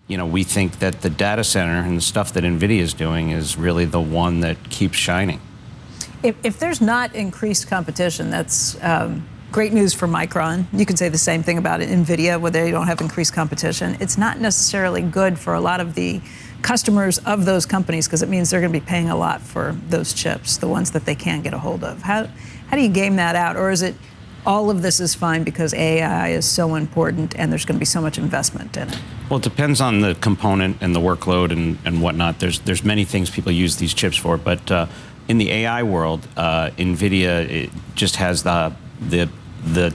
we think that the data center and the stuff that NVIDIA is doing is really the one that keeps shining. If there's not increased competition, that's great news for Micron. You can say the same thing about NVIDIA, where they don't have increased competition. It's not necessarily good for a lot of the customers of those companies, because it means they're going to be paying a lot for those chips, the ones that they can't get a hold of. How do you game that out? Or is it all of this is fine because AI is so important and there's going to be so much investment in it? Well, it depends on the component and the workload and whatnot. There's many things people use these chips for, but in the AI world, NVIDIA just has the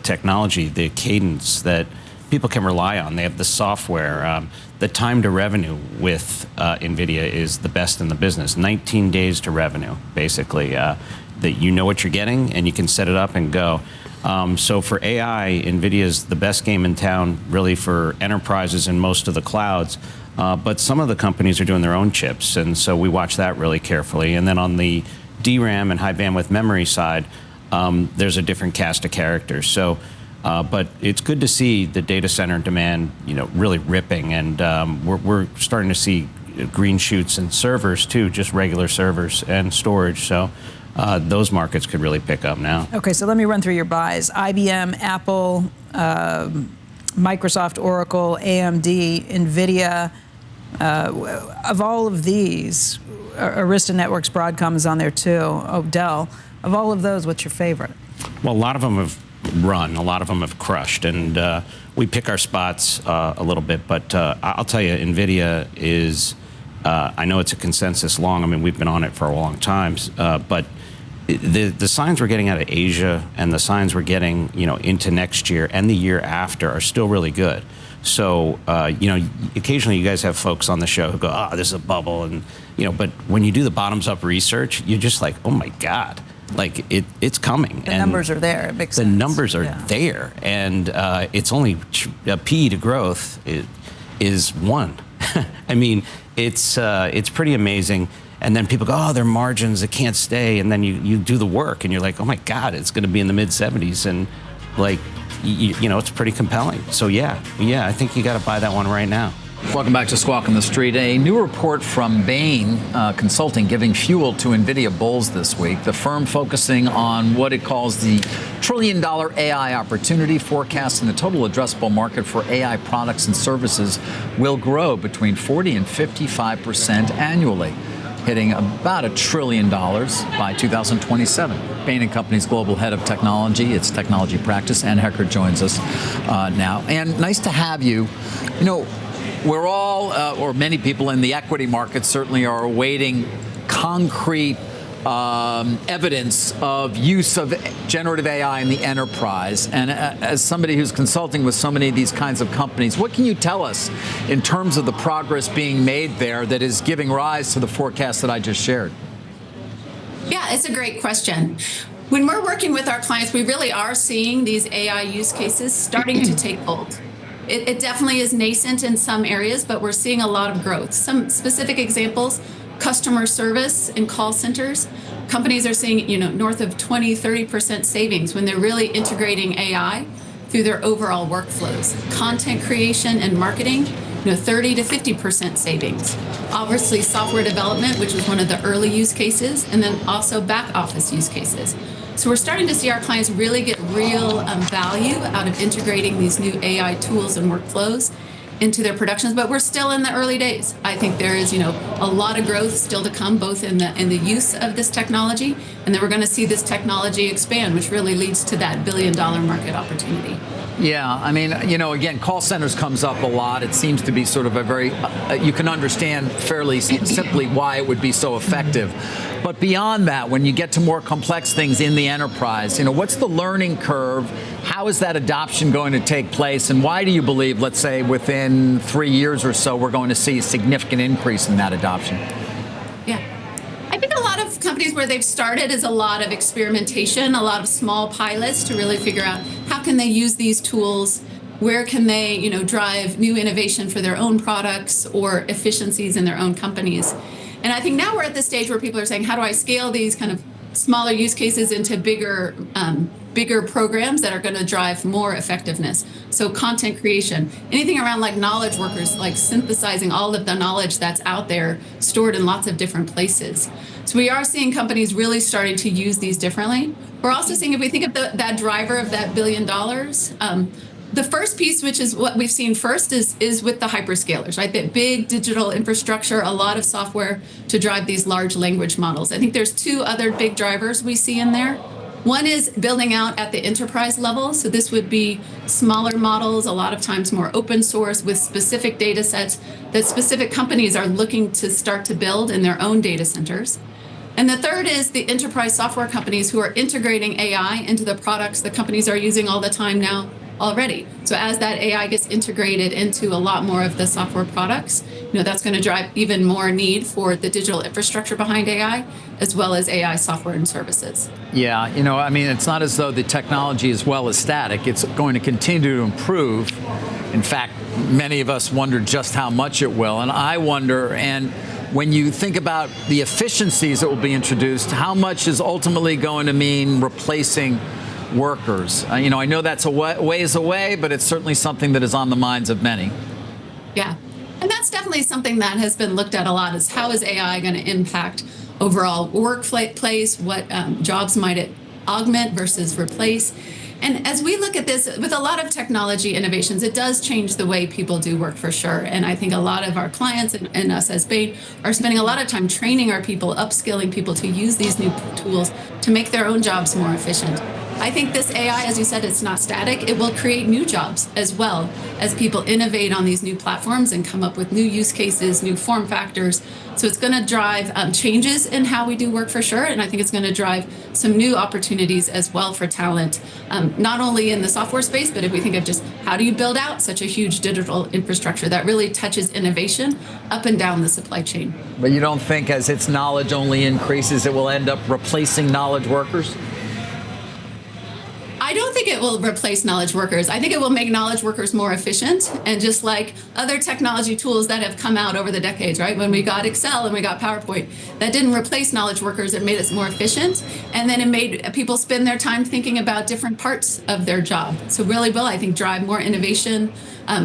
technology, the cadence that people can rely on. They have the software. The time to revenue with NVIDIA is the best in the business. 19 days to revenue, basically. That you know what you're getting and you can set it up and go. So for AI, NVIDIA is the best game in town, really, for enterprises and most of the clouds. But some of the companies are doing their own chips, and so we watch that really carefully. And then on the DRAM and high bandwidth memory side, there's a different cast of characters. So, but it's good to see the data center demand, really ripping, and we're starting to see green shoots in servers too, just regular servers and storage. So those markets could really pick up now. Okay, so let me run through your buys: IBM, Apple, Microsoft, Oracle, AMD, NVIDIA. Of all of these, Arista Networks, Broadcom is on there too. Oh, Dell. Of all of those, what's your favorite? Well, a lot of them have run, a lot of them have crushed, and we pick our spots a little bit, but I'll tell you, NVIDIA is, I know it's a consensus long, I mean, we've been on it for a long time, but the signs we're getting out of Asia and the signs we're getting, into next year and the year after are still really good. So, occasionally you guys have folks on the show who go, this is a bubble, and, but when you do the bottoms-up research, you're just like, oh my God. Like it's coming. The numbers are there. It makes sense. The numbers are there, and it's only P to growth is 1. I mean, it's pretty amazing. And then people go, their margins, it can't stay. And then you do the work, and you're like, oh my God, it's going to be in the mid-70s, and like it's pretty compelling. So yeah, I think you got to buy that one right now. Welcome back to Squawk on the Street. A new report from Payne Consulting giving fuel to NVIDIA bulls this week. The firm focusing on what it calls the trillion-dollar AI opportunity, forecasting the total addressable market for AI products and services will grow between 40 and 55% annually, hitting about $1 trillion by 2027. Payne & Company's global head of technology, its technology practice, Ann Hecker, joins us now. And nice to have you. We're all, or many people in the equity market certainly are awaiting concrete evidence of use of generative AI in the enterprise. And as somebody who's consulting with so many of these kinds of companies, what can you tell us in terms of the progress being made there that is giving rise to the forecast that I just shared? Yeah, it's a great question. When we're working with our clients, we really are seeing these AI use cases starting to take hold. It definitely is nascent in some areas, but we're seeing a lot of growth. Some specific examples: customer service and call centers. Companies are seeing, north of 20, 30% savings when they're really integrating AI through their overall workflows. Content creation and marketing, 30 to 50% savings. Obviously, software development, which was one of the early use cases, and then also back office use cases. So we're starting to see our clients really get real value out of integrating these new AI tools and workflows into their productions, but we're still in the early days. I think there is, a lot of growth still to come, both in the use of this technology, and then we're going to see this technology expand, which really leads to that $1 billion market opportunity. Yeah, I mean, again, call centers comes up a lot. It seems to be sort of a very, you can understand fairly simply why it would be so effective. But beyond that, when you get to more complex things in the enterprise, what's the learning curve? How is that adoption going to take place? And why do you believe, let's say, within 3 years or so, we're going to see a significant increase in that adoption? Yeah. I think a lot of companies where they've started is a lot of experimentation, a lot of small pilots to really figure out how can they use these tools, where can they, drive new innovation for their own products or efficiencies in their own companies. And I think now we're at the stage where people are saying, how do I scale these kind of smaller use cases into bigger bigger programs that are going to drive more effectiveness. So content creation, anything around like knowledge workers, like synthesizing all of the knowledge that's out there stored in lots of different places. So we are seeing companies really starting to use these differently. We're also seeing, if we think of that driver of that $1 billion, the first piece, which is what we've seen first, is with the hyperscalers, right? That big digital infrastructure, a lot of software to drive these large language models. I think there's two other big drivers we see in there. One is building out at the enterprise level. So this would be smaller models, a lot of times more open source with specific data sets that specific companies are looking to start to build in their own data centers. And the third is the enterprise software companies who are integrating AI into the products that companies are using all the time now already. So as that AI gets integrated into a lot more of the software products, that's going to drive even more need for the digital infrastructure behind AI, as well as AI software and services. Yeah, I mean, it's not as though the technology is well as static. It's going to continue to improve. In fact, many of us wonder just how much it will. And I wonder, and when you think about the efficiencies that will be introduced, how much is ultimately going to mean replacing workers? I know that's a ways away, but it's certainly something that is on the minds of many. Yeah, and that's definitely something that has been looked at a lot, is how is AI going to impact overall workplace, what jobs might it augment versus replace. And as we look at this, with a lot of technology innovations, it does change the way people do work for sure. And I think a lot of our clients and us as Payne are spending a lot of time training our people, upskilling people to use these new tools to make their own jobs more efficient. I think this AI, as you said, it's not static. It will create new jobs as well as people innovate on these new platforms and come up with new use cases, new form factors. So it's going to drive changes in how we do work for sure. And I think it's going to drive some new opportunities as well for talent, not only in the software space, but if we think of just how do you build out such a huge digital infrastructure that really touches innovation up and down the supply chain. But you don't think as its knowledge only increases, it will end up replacing knowledge workers? I don't think it will replace knowledge workers. I think it will make knowledge workers more efficient. And just like other technology tools that have come out over the decades, right? When we got Excel and we got PowerPoint, that didn't replace knowledge workers. It made us more efficient. And then it made people spend their time thinking about different parts of their job. So really will, I think, drive more innovation,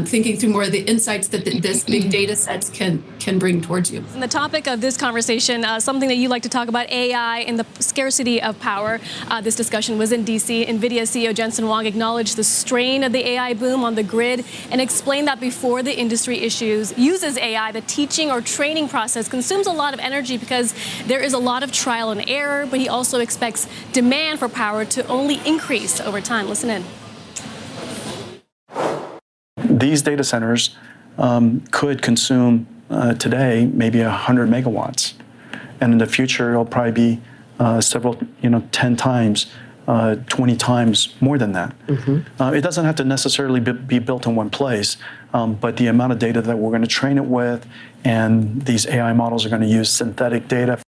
thinking through more of the insights that this big data sets can bring towards you. And the topic of this conversation, something that you like to talk about, AI and the scarcity of power. This discussion was in D.C. NVIDIA CEO Jensen Huang acknowledged the strain of the AI boom on the grid and explained that before the industry uses AI, the teaching or training process consumes a lot of energy because there is a lot of trial and error, but he also expects demand for power to only increase over time. Listen in. These data centers could consume today maybe 100 megawatts, and in the future it'll probably be several, 10 times, 20 times more than that. It doesn't have to necessarily be built in one place, but the amount of data that we're going to train it with, and these AI models are going to use synthetic data.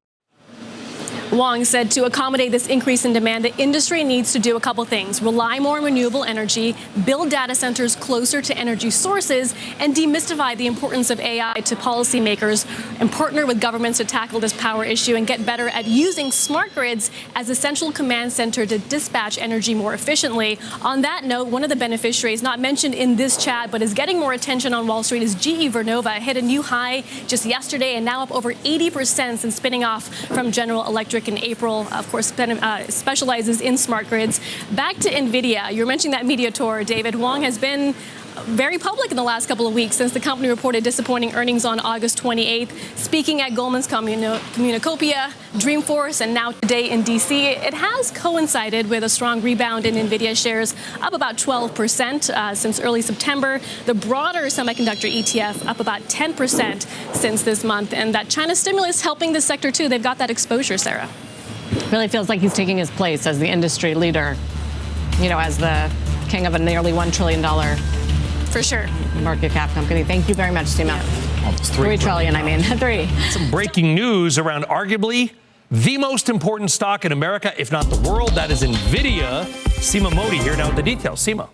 Huang said to accommodate this increase in demand, the industry needs to do a couple things: rely more on renewable energy, build data centers closer to energy sources, and demystify the importance of AI to policymakers, and partner with governments to tackle this power issue and get better at using smart grids as a central command center to dispatch energy more efficiently. On that note, one of the beneficiaries not mentioned in this chat but is getting more attention on Wall Street is GE Vernova. It hit a new high just yesterday and now up over 80% since spinning off from General Electric in April. Of course, specializes in smart grids. Back to NVIDIA. You were mentioning that media tour, David. Huang has been very public in the last couple of weeks since the company reported disappointing earnings on August 28th. Speaking at Goldman's Communacopia, Dreamforce, and now today in D.C., it has coincided with a strong rebound in NVIDIA shares, up about 12% since early September. The broader semiconductor ETF up about 10% since this month. And that China stimulus helping the sector, too. They've got that exposure, Sarah. Really feels like he's taking his place as the industry leader, as the king of a nearly $1 trillion for sure market cap company. Thank you very much, Seema. Almost $3 trillion, I mean. 3. Some breaking news around arguably the most important stock in America, if not the world. That is NVIDIA. Seema Modi here now with the details. Seema.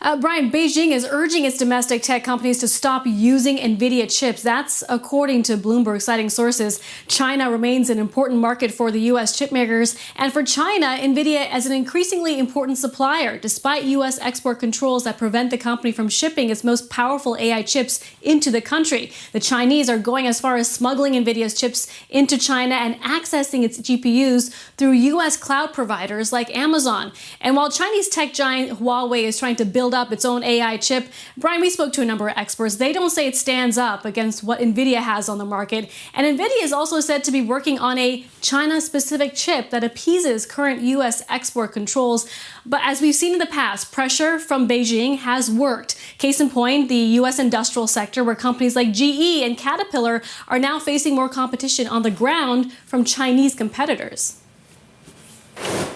Brian, Beijing is urging its domestic tech companies to stop using NVIDIA chips. That's according to Bloomberg, citing sources. China remains an important market for the U.S. chip makers, and for China, NVIDIA is an increasingly important supplier, despite U.S. export controls that prevent the company from shipping its most powerful AI chips into the country. The Chinese are going as far as smuggling NVIDIA's chips into China and accessing its GPUs through U.S. cloud providers like Amazon. And while Chinese tech giant Huawei is trying to build up its own AI chip, Brian, we spoke to a number of experts. They don't say it stands up against what NVIDIA has on the market. And NVIDIA is also said to be working on a China-specific chip that appeases current U.S. export controls. But as we've seen in the past, pressure from Beijing has worked. Case in point, the U.S. industrial sector, where companies like GE and Caterpillar are now facing more competition on the ground from Chinese competitors.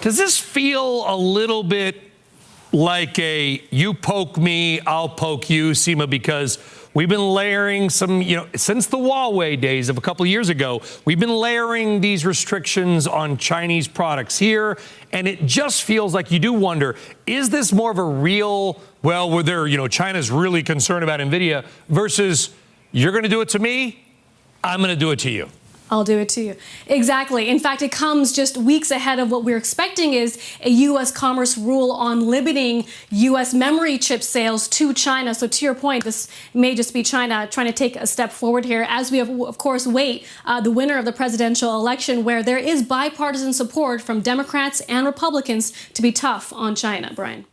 Does this feel a little bit like a you poke me, I'll poke you, Seema, because we've been layering some, since the Huawei days of a couple of years ago, we've been layering these restrictions on Chinese products here, and it just feels like you do wonder, is this more of a real, well, where they're, China's really concerned about NVIDIA versus you're going to do it to me, I'm going to do it to you? I'll do it to you. Exactly. In fact, it comes just weeks ahead of what we're expecting is a U.S. commerce rule on limiting U.S. memory chip sales to China. So to your point, this may just be China trying to take a step forward here as we, of course, wait the winner of the presidential election, where there is bipartisan support from Democrats and Republicans to be tough on China. Brian.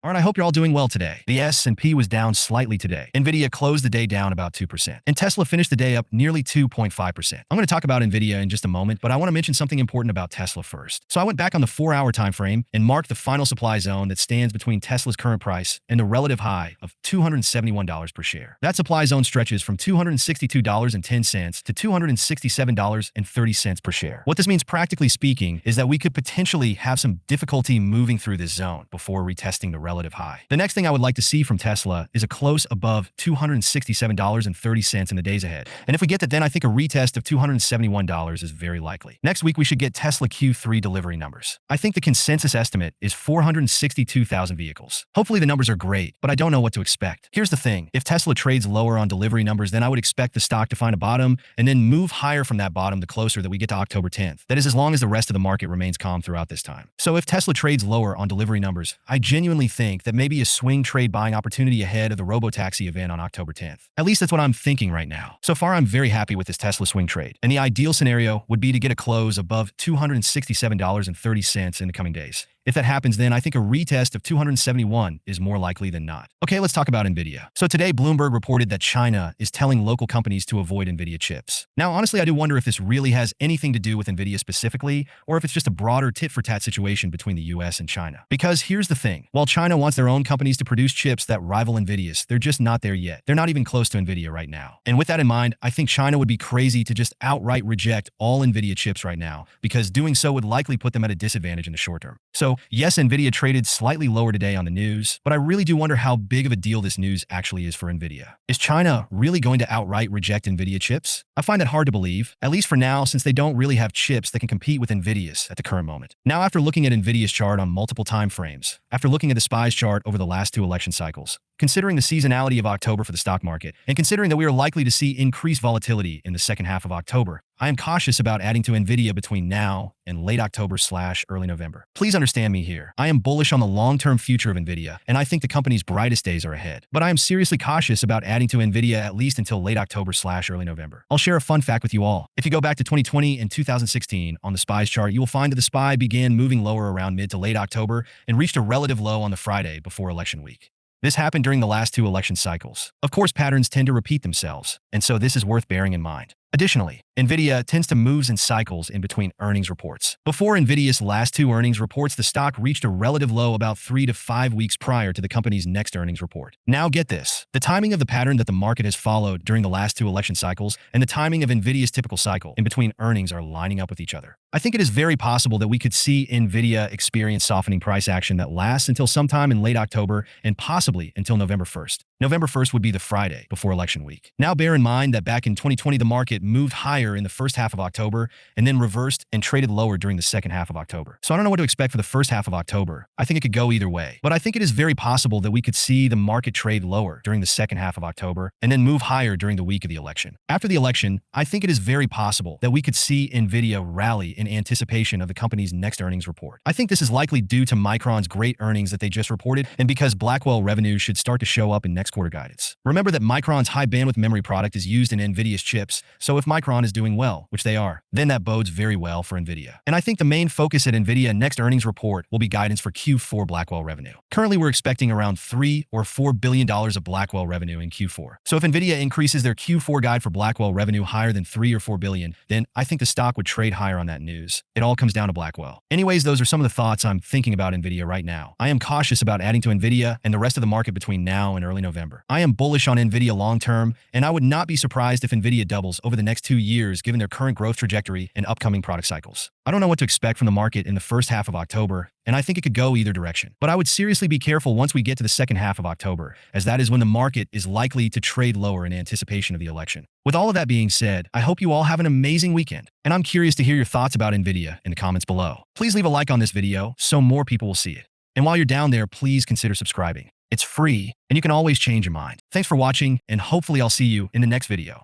All right, I hope you're all doing well today. The S&P was down slightly today. NVIDIA closed the day down about 2%. And Tesla finished the day up nearly 2.5%. I'm going to talk about NVIDIA in just a moment, but I want to mention something important about Tesla first. So I went back on the 4-hour time frame and marked the final supply zone that stands between Tesla's current price and the relative high of $271 per share. That supply zone stretches from $262.10 to $267.30 per share. What this means, practically speaking, is that we could potentially have some difficulty moving through this zone before retesting the relative high. The next thing I would like to see from Tesla is a close above $267.30 in the days ahead. And if we get that, then I think a retest of $271 is very likely. Next week, we should get Tesla Q3 delivery numbers. I think the consensus estimate is 462,000 vehicles. Hopefully the numbers are great, but I don't know what to expect. Here's the thing. If Tesla trades lower on delivery numbers, then I would expect the stock to find a bottom and then move higher from that bottom the closer that we get to October 10th. That is, as long as the rest of the market remains calm throughout this time. So if Tesla trades lower on delivery numbers, I genuinely think that maybe a swing trade buying opportunity ahead of the robotaxi event on October 10th. At least that's what I'm thinking right now. So far, I'm very happy with this Tesla swing trade. And the ideal scenario would be to get a close above $267.30 in the coming days. If that happens, then I think a retest of 271 is more likely than not. Okay, let's talk about NVIDIA. So today, Bloomberg reported that China is telling local companies to avoid NVIDIA chips. Now, honestly, I do wonder if this really has anything to do with NVIDIA specifically, or if it's just a broader tit-for-tat situation between the US and China. Because here's the thing. While China wants their own companies to produce chips that rival NVIDIA's, they're just not there yet. They're not even close to NVIDIA right now. And with that in mind, I think China would be crazy to just outright reject all NVIDIA chips right now, because doing so would likely put them at a disadvantage in the short term. So yes, NVIDIA traded slightly lower today on the news, but I really do wonder how big of a deal this news actually is for NVIDIA. Is China really going to outright reject NVIDIA chips? I find that hard to believe, at least for now, since they don't really have chips that can compete with NVIDIA's at the current moment. Now, after looking at NVIDIA's chart on multiple time frames, after looking at the SPY's chart over the last 2 election cycles, considering the seasonality of October for the stock market, and considering that we are likely to see increased volatility in the second half of October, I am cautious about adding to NVIDIA between now and late October/early November. Please understand me here. I am bullish on the long-term future of NVIDIA, and I think the company's brightest days are ahead. But I am seriously cautious about adding to NVIDIA at least until late October/early November. I'll share a fun fact with you all. If you go back to 2020 and 2016 on the SPY's chart, you will find that the SPY began moving lower around mid to late October and reached a relative low on the Friday before election week. This happened during the last 2 election cycles. Of course, patterns tend to repeat themselves, and so this is worth bearing in mind. Additionally, NVIDIA tends to move in cycles in between earnings reports. Before NVIDIA's last 2 earnings reports, the stock reached a relative low about 3 to 5 weeks prior to the company's next earnings report. Now get this. The timing of the pattern that the market has followed during the last 2 election cycles and the timing of NVIDIA's typical cycle in between earnings are lining up with each other. I think it is very possible that we could see NVIDIA experience softening price action that lasts until sometime in late October and possibly until November 1st. November 1st would be the Friday before election week. Now bear in mind that back in 2020, the market moved higher higher in the first half of October and then reversed and traded lower during the second half of October. So I don't know what to expect for the first half of October. I think it could go either way, but I think it is very possible that we could see the market trade lower during the second half of October and then move higher during the week of the election. After the election, I think it is very possible that we could see NVIDIA rally in anticipation of the company's next earnings report. I think this is likely due to Micron's great earnings that they just reported and because Blackwell revenue should start to show up in next quarter guidance. Remember that Micron's high bandwidth memory product is used in NVIDIA's chips, so if Micron is doing well, which they are, then that bodes very well for NVIDIA. And I think the main focus at NVIDIA next earnings report will be guidance for Q4 Blackwell revenue. Currently, we're expecting around $3 or $4 billion of Blackwell revenue in Q4. So if NVIDIA increases their Q4 guide for Blackwell revenue higher than $3 or $4 billion, then I think the stock would trade higher on that news. It all comes down to Blackwell. Anyways, those are some of the thoughts I'm thinking about NVIDIA right now. I am cautious about adding to NVIDIA and the rest of the market between now and early November. I am bullish on NVIDIA long term, and I would not be surprised if NVIDIA doubles over the next 2 years given their current growth trajectory and upcoming product cycles. I don't know what to expect from the market in the first half of October, and I think it could go either direction. But I would seriously be careful once we get to the second half of October, as that is when the market is likely to trade lower in anticipation of the election. With all of that being said, I hope you all have an amazing weekend, and I'm curious to hear your thoughts about NVIDIA in the comments below. Please leave a like on this video so more people will see it. And while you're down there, please consider subscribing. It's free, and you can always change your mind. Thanks for watching, and hopefully I'll see you in the next video.